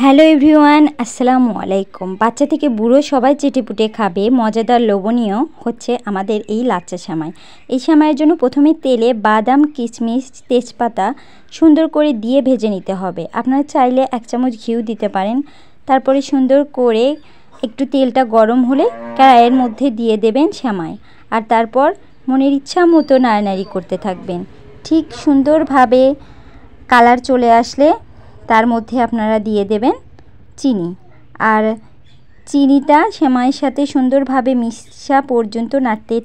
Hello everyone, আসসালামু আলাইকুম। বাচ্চা থেকে বুড়ো সবাই চেটেপুটে খাবে মজাদার লোভনীয় হচ্ছে আমাদের এই লাচ্চা সেমাই। এই সেমাইয়ের জন্য প্রথমে তেলে বাদাম, কিশমিশ, তেজপাতা সুন্দর করে দিয়ে ভেজে নিতে হবে। আপনারা চাইলে 1 চামচ ঘিও দিতে পারেন। তারপরে সুন্দর করে একটু তেলটা গরম হলে কড়াইয়ের মধ্যে দিয়ে দেবেন সেমাই, আর তারপর মনের ইচ্ছা মতো নাড়ানাড়ি করতে থাকবেন। ঠিক সুন্দরভাবে কালার চলে আসলে তার মধ্যে আপনারা দিয়ে দেবেন চিনি, আর চিনিটা সেমাইয়ের সাথে সুন্দরভাবে মিশা পর্যন্ত নাড়তেই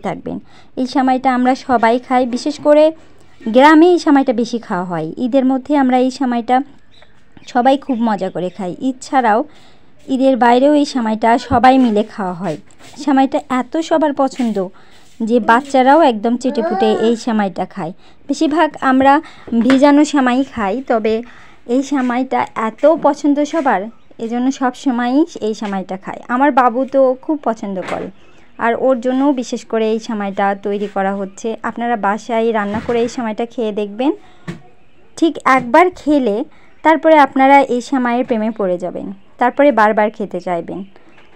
থাকবেন। এই সেমাইটা আমরা সবাই খাই, বিশেষ করে গ্রামে এই সেমাইটা বেশি খাওয়া হয়। ঈদের মধ্যে আমরা এই সেমাইটা সবাই খুব মজা করে খাই। ঈদ ছাড়াও ঈদের বাইরেও এই সেমাইটা সবাই মিলে খাওয়া হয়। সেমাইটা এত সবার পছন্দ যে বাচ্চারাও একদম চেটেপুটে এই সেমাইটা খায়। বেশিরভাগ আমরা ভিজানো সেমাই খাই, তবে এই সেমাইটা এত পছন্দ সবার, এজন্য সব সময়ই এই সেমাইটা খায়। আমার বাবু তো খুব পছন্দ করে, আর ওর জন্যও বিশেষ করে এই সেমাইটা তৈরি করা হচ্ছে। আপনারা বাসায় রান্না করে এই সেমাইটা খেয়ে দেখবেন। ঠিক একবার খেলে তারপরে আপনারা এই সেমাইয়ের প্রেমে পড়ে যাবেন, তারপরে বারবার খেতে চাইবেন।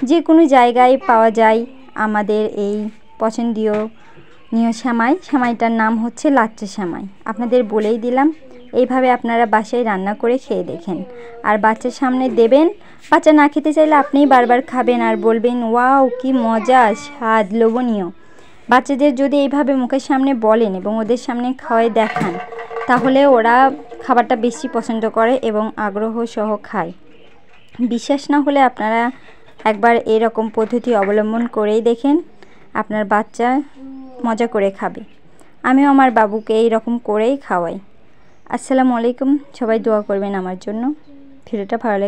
যে কোনো জায়গায় পাওয়া যায় আমাদের এই পছন্দীয় সেমাইটার নাম হচ্ছে লাচ্চা সেমাই। আপনাদের বলেই দিলাম, এইভাবে আপনারা বাসায় রান্না করে খেয়ে দেখেন, আর বাচ্চার সামনে দেবেন। বাচ্চা না খেতে চাইলে আপনিই বারবার খাবেন আর বলবেন ওয়াও কি মজা, স্বাদ, লোভনীয়। বাচ্চাদের যদি এইভাবে মুখের সামনে বলেন এবং ওদের সামনে খাওয়াই দেখান, তাহলে ওরা খাবারটা বেশি পছন্দ করে এবং আগ্রহ সহ খায়। বিশ্বাস না হলে আপনারা একবার এরকম পদ্ধতি অবলম্বন করেই দেখেন, আপনার বাচ্চা মজা করে খাবে। আমিও আমার বাবুকে এইরকম করেই খাওয়াই। আসসালামু আলাইকুম, সবাই দোয়া করবেন আমার জন্য। ভিডিওটা ভালো লাগে।